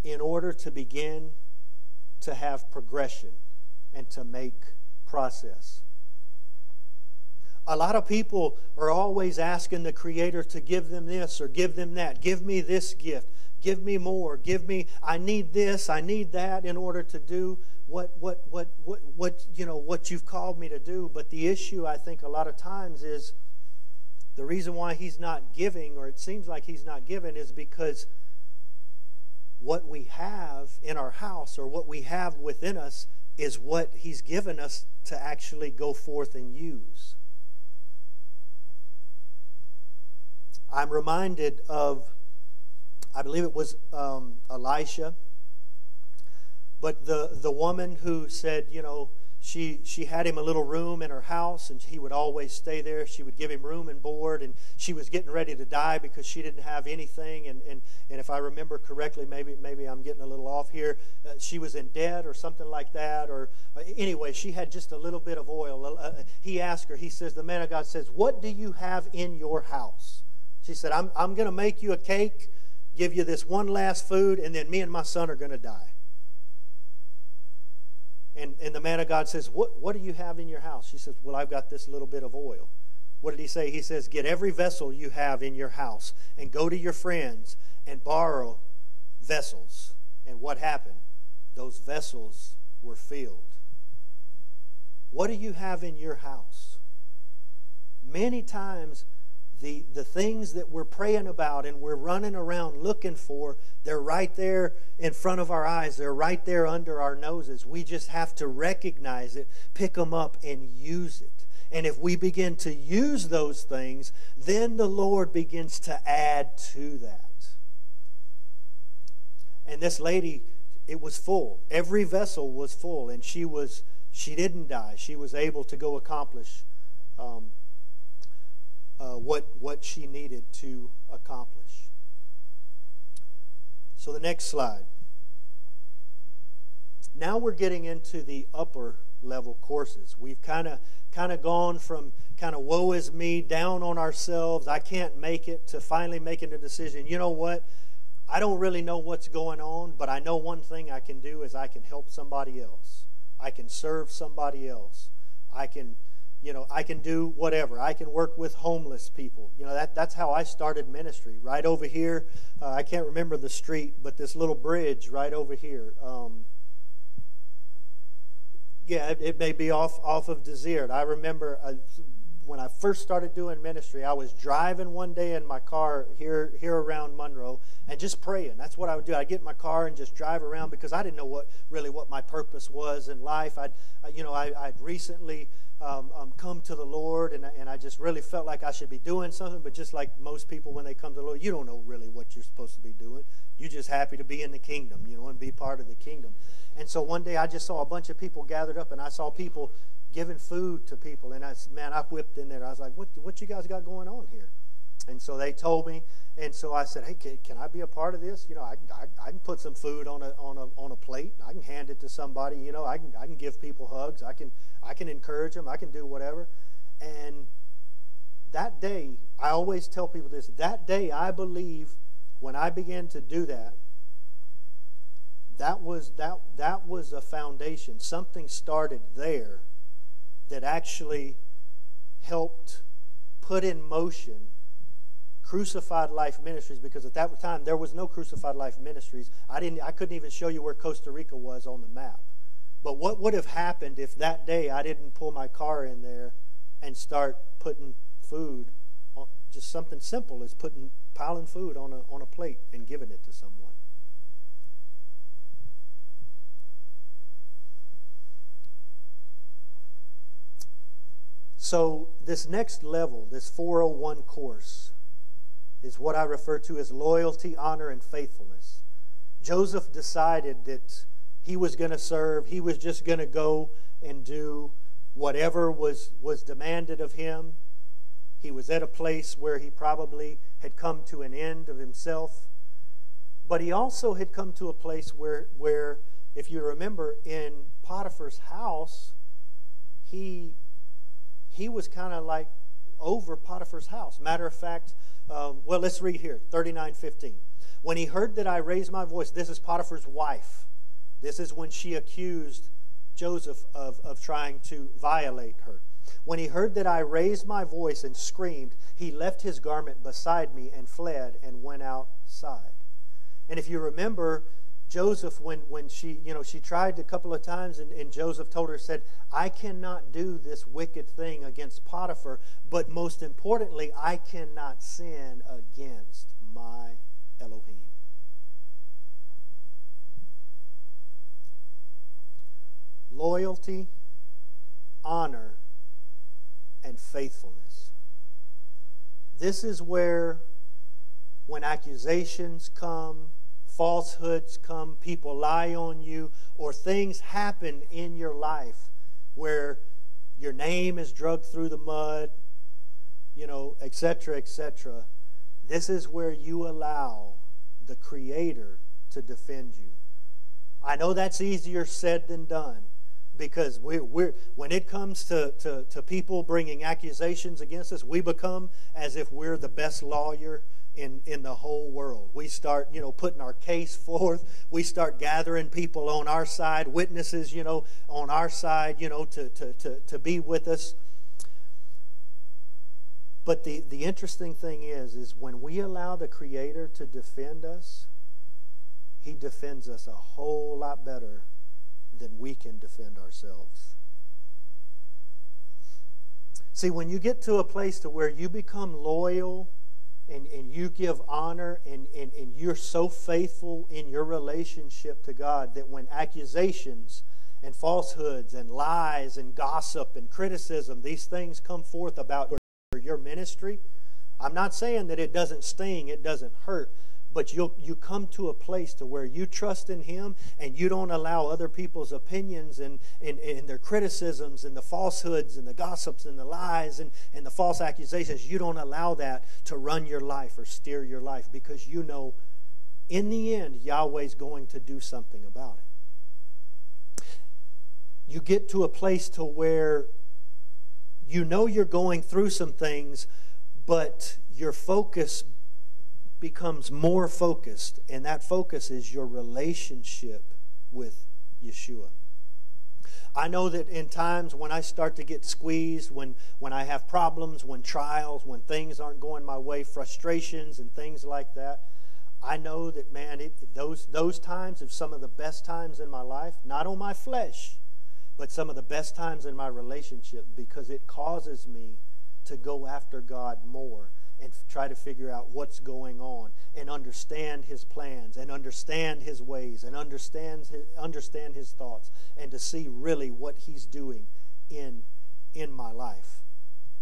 in order to begin to have progression and to make process. A lot of people are always asking the Creator to give them this or give them that. Give me this gift. Give me more. Give me, I need this, I need that in order to do what you've called me to do. But the issue, I think, a lot of times is the reason why He's not giving, or it seems like He's not giving, is because what we have in our house or what we have within us is what He's given us to actually go forth and use. I'm reminded of, I believe it was Elisha, but the woman who said, she had him a little room in her house and he would always stay there. She would give him room and board, and she was getting ready to die because she didn't have anything. And if I remember correctly, maybe I'm getting a little off here, she was in debt or something like that. Or anyway, she had just a little bit of oil. He asked her, he says, the man of God says, "What do you have in your house?" She said, I'm going to make you a cake, give you this one last food, and then me and my son are going to die. And the man of God says, what do you have in your house? She says, well, I've got this little bit of oil. What did he say? He says, get every vessel you have in your house and go to your friends and borrow vessels. And what happened? Those vessels were filled. What do you have in your house? Many times, the things that we're praying about and we're running around looking for, they're right there in front of our eyes. They're right there under our noses. We just have to recognize it, pick them up, and use it. And if we begin to use those things, then the Lord begins to add to that. And this lady, it was full. Every vessel was full, and she didn't die. She was able to go accomplish what she needed to accomplish. So the next slide. Now we're getting into the upper level courses. We've kind of gone from kind of woe is me, down on ourselves, I can't make it, to finally making a decision. You know what? I don't really know what's going on, but I know one thing I can do is I can help somebody else. I can serve somebody else. I can do whatever. I can work with homeless people. That's how I started ministry. Right over here, I can't remember the street, but this little bridge right over here. It may be off of Desert. I remember when I first started doing ministry, I was driving one day in my car here around Monroe and just praying. That's what I would do. I'd get in my car and just drive around because I didn't know what my purpose was in life. I'd recently come to the Lord, and I just really felt like I should be doing something. But just like most people, when they come to the Lord, you don't know really what you're supposed to be doing. You're just happy to be in the kingdom, and be part of the kingdom. And so one day I just saw a bunch of people gathered up, and I saw people giving food to people. And I whipped in there. I was like, what you guys got going on here? And so they told me, and so I said, hey, can I be a part of this? I can put some food on a plate. I can hand it to somebody. I can give people hugs. I can encourage them. I can do whatever. And that day, I always tell people this. That day, I believe, when I began to do that, that was a foundation. Something started there that actually helped put in motion Crucified Life Ministries, because at that time there was no Crucified Life Ministries. I couldn't even show you where Costa Rica was on the map. But what would have happened if that day I didn't pull my car in there and start putting food on, just something simple as piling food on a plate and giving it to someone? So this next level, this 401 course, is what I refer to as loyalty, honor, and faithfulness. Joseph decided that he was going to serve. He was just going to go and do whatever was demanded of him. He was at a place where he probably had come to an end of himself. But he also had come to a place where if you remember, in Potiphar's house, he was kind of like over Potiphar's house. Matter of fact, let's read here, 39:15. When he heard that I raised my voice, this is Potiphar's wife. This is when she accused Joseph of trying to violate her. When he heard that I raised my voice and screamed, he left his garment beside me and fled and went outside. And if you remember, Joseph, when she tried a couple of times, and Joseph told her, said, I cannot do this wicked thing against Potiphar, but most importantly, I cannot sin against my Elohim. Loyalty, honor, and faithfulness. This is where, when accusations come, falsehoods come, people lie on you, or things happen in your life where your name is dragged through the mud, etc., etc. This is where you allow the Creator to defend you. I know that's easier said than done, because when it comes to people bringing accusations against us, we become as if we're the best lawyer in the whole world. We start, putting our case forth. We start gathering people on our side, witnesses, on our side, to be with us. But the interesting thing is when we allow the Creator to defend us, He defends us a whole lot better than we can defend ourselves. See, when you get to a place to where you become loyal and you give honor and you're so faithful in your relationship to God that when accusations and falsehoods and lies and gossip and criticism, these things come forth about your ministry, I'm not saying that it doesn't sting, it doesn't hurt, but you come to a place to where you trust in Him and you don't allow other people's opinions and their criticisms and the falsehoods and the gossips and the lies and the false accusations. You don't allow that to run your life or steer your life, because you know in the end Yahweh's going to do something about it. you get to a place to where you know you're going through some things, but your focus becomes more focused, and that focus is your relationship with Yeshua. I know that in times when I start to get squeezed, when I have problems, when trials, when things aren't going my way, frustrations and things like that, I know that, man, those times are some of the best times in my life, not on my flesh, but some of the best times in my relationship, because it causes me to go after God more and try to figure out what's going on and understand His plans and understand His ways and understand His thoughts, and to see really what He's doing in my life.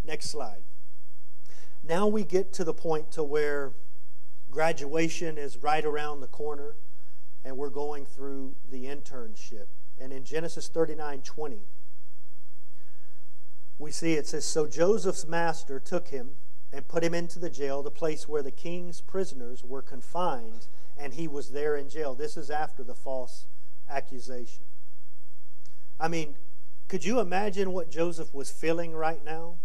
Next slide. Now we get to the point to where graduation is right around the corner, and we're going through the internship. And in Genesis 39:20, we see it says, "So Joseph's master took him and put him into the jail, the place where the king's prisoners were confined, and he was there in jail." This is after the false accusation. I mean, could you imagine what Joseph was feeling right now?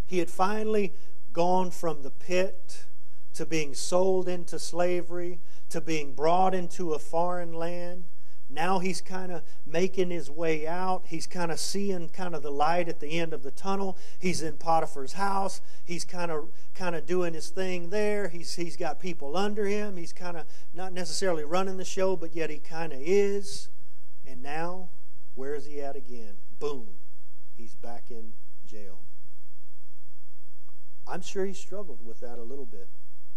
He had finally gone from the pit to being sold into slavery, to being brought into a foreign land. Now he's kind of making his way out. He's kind of seeing kind of the light at the end of the tunnel. He's in Potiphar's house. He's kind of doing his thing there. He's got people under him. He's kind of not necessarily running the show, but yet he kind of is. And now, where is he at again? Boom. He's back in jail. I'm sure he struggled with that a little bit.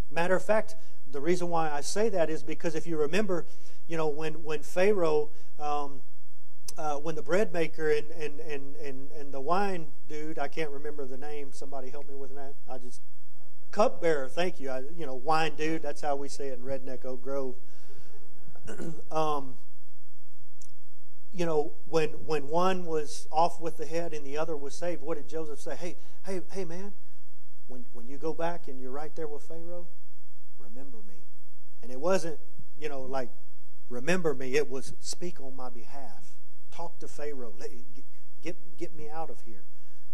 Matter of fact, the reason why I say that is because if you remember, when Pharaoh, when the bread maker and the wine dude, I can't remember the name. Somebody help me with that. Cupbearer. Thank you. Wine dude. That's how we say it in Redneck Oak Grove. When one was off with the head and the other was saved, what did Joseph say? Hey, man, when you go back and you're right there with Pharaoh, remember me. And it wasn't, like, remember me. It was, speak on my behalf. Talk to Pharaoh. Get me out of here.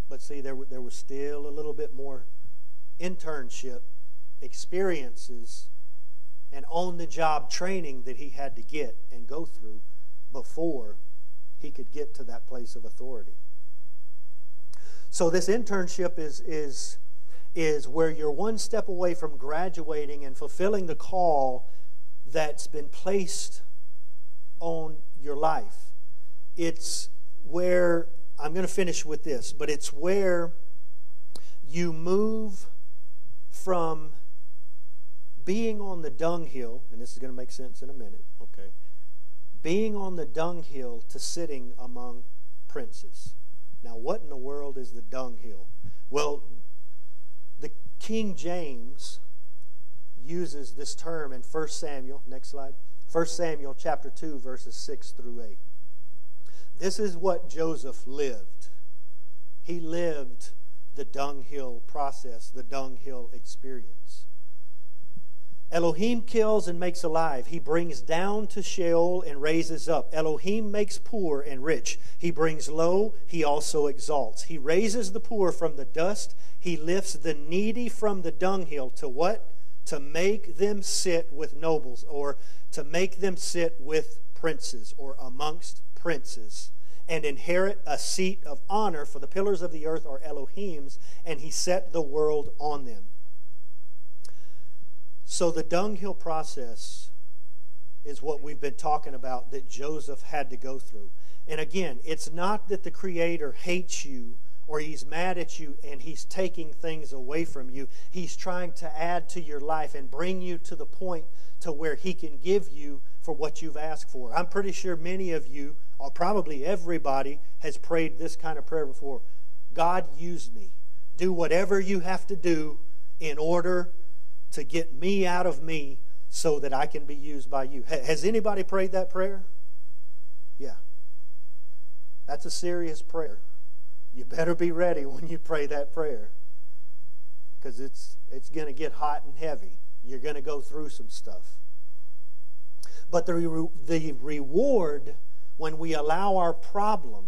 But see, there was still a little bit more internship experiences and on-the-job training that he had to get and go through before he could get to that place of authority. So this internship is where you're one step away from graduating and fulfilling the call that's been placed on your life. It's where, I'm going to finish with this, but it's where you move from being on the dunghill, and this is going to make sense in a minute, okay? Being on the dunghill to sitting among princes. Now, what in the world is the dunghill? Well, the King James uses this term in 1 Samuel, next slide, 1 Samuel chapter 2, verses 6 through 8. This is what Joseph lived. He lived the dunghill process, the dunghill experience. Elohim kills and makes alive. He brings down to Sheol and raises up. Elohim makes poor and rich. He brings low, he also exalts. He raises the poor from the dust. He lifts the needy from the dunghill to what? To make them sit with nobles, or to make them sit with princes, or amongst princes, and inherit a seat of honor, for the pillars of the earth are Elohim's, and he set the world on them. So the dunghill process is what we've been talking about that Joseph had to go through. And again, it's not that the Creator hates you or He's mad at you and He's taking things away from you. He's trying to add to your life and bring you to the point to where He can give you for what you've asked for. I'm pretty sure many of you, or probably everybody, has prayed this kind of prayer before. God, use me. Do whatever you have to do in order to get me out of me so that I can be used by you. Has anybody prayed that prayer? Yeah. That's a serious prayer. You better be ready when you pray that prayer, because it's going to get hot and heavy. You're going to go through some stuff. But the reward when we allow our problem,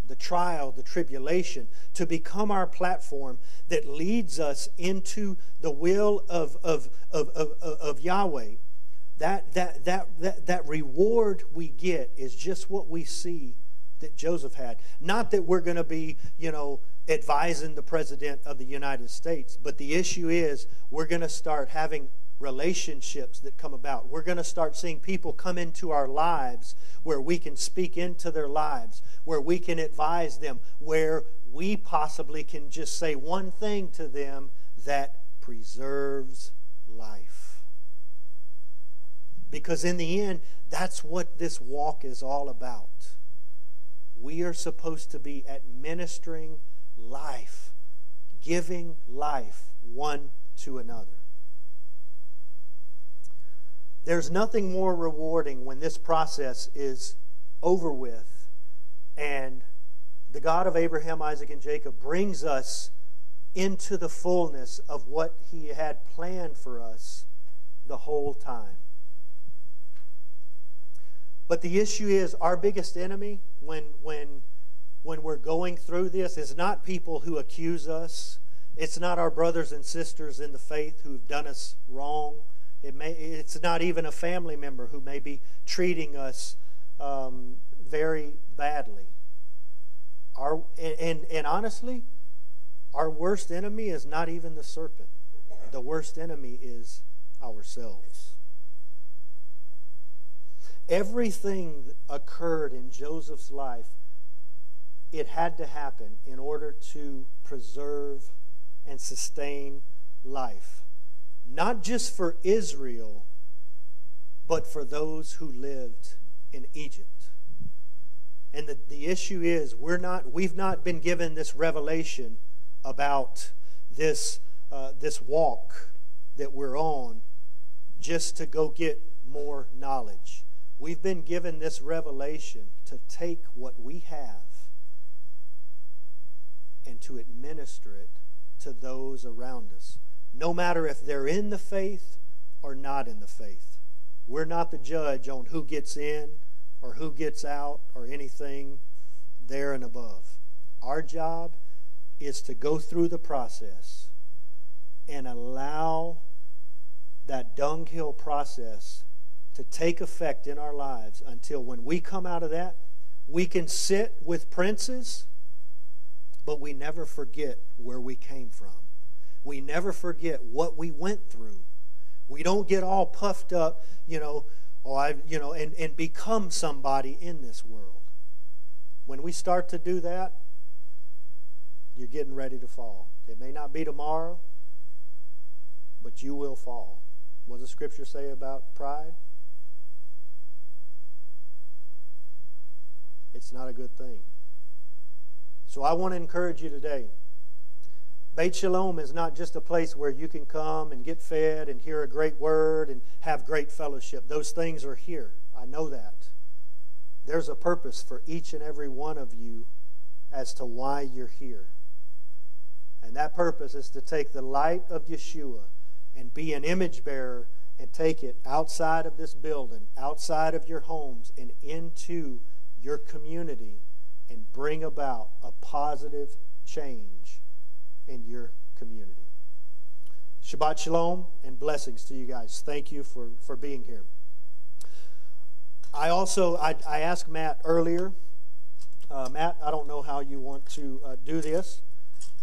the trial, the tribulation, to become our platform that leads us into the will of Yahweh, that reward we get is just what we see that Joseph had. Not that we're going to be, advising the President of the United States, but the issue is we're going to start having relationships that come about. We're going to start seeing people come into our lives where we can speak into their lives, where we can advise them, where we possibly can just say one thing to them that preserves life. Because in the end, that's what this walk is all about. We are supposed to be administering life, giving life one to another. There's nothing more rewarding when this process is over with and the God of Abraham, Isaac, and Jacob brings us into the fullness of what He had planned for us the whole time. But the issue is, our biggest enemy when we're going through this is not people who accuse us. It's not our brothers and sisters in the faith who've done us wrong. It's not even a family member who may be treating us very badly. And honestly, our worst enemy is not even the serpent. The worst enemy is ourselves. Everything that occurred in Joseph's life, it had to happen in order to preserve and sustain life. Not just for Israel, but for those who lived in Egypt. And the issue is, we've not been given this revelation about this walk that we're on just to go get more knowledge. We've been given this revelation to take what we have and to administer it to those around us, no matter if they're in the faith or not in the faith. We're not the judge on who gets in or who gets out or anything there and above. Our job is to go through the process and allow that dunghill process to take effect in our lives until when we come out of that, we can sit with princes, but we never forget where we came from. We never forget what we went through. We don't get all puffed up, and become somebody in this world. When we start to do that, you're getting ready to fall. It may not be tomorrow, but you will fall. What does the Scripture say about pride? It's not a good thing. So I want to encourage you today. Beit Shalom is not just a place where you can come and get fed and hear a great word and have great fellowship. Those things are here. I know that. There's a purpose for each and every one of you as to why you're here. And that purpose is to take the light of Yeshua and be an image bearer and take it outside of this building, outside of your homes, and into your community and bring about a positive change in your community. Shabbat Shalom and blessings to you guys. Thank you for being here. I asked Matt earlier. Matt, I don't know how you want to do this,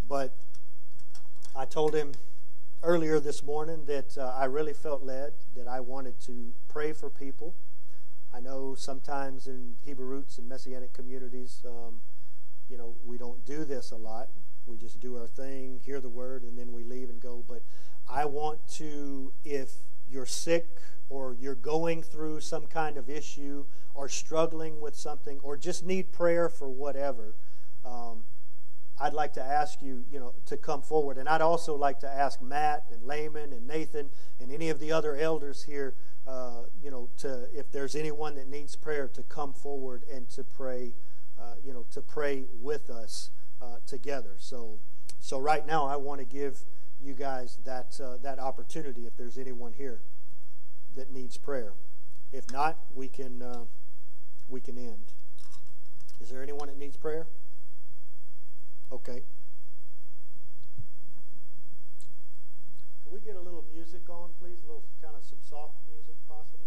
but I told him earlier this morning that I really felt led that I wanted to pray for people. I know sometimes in Hebrew Roots and Messianic communities, we don't do this a lot. We just do our thing, hear the word, and then we leave and go. But I want to, if you're sick or you're going through some kind of issue or struggling with something or just need prayer for whatever, I'd like to ask you, to come forward. And I'd also like to ask Matt and Layman and Nathan and any of the other elders here, if there's anyone that needs prayer, to come forward and to pray, to pray with us together. So right now, I want to give you guys that opportunity. If there's anyone here that needs prayer, if not, we can end. Is there anyone that needs prayer? Okay. Can we get a little music on, please? A little kind of some soft music, possibly?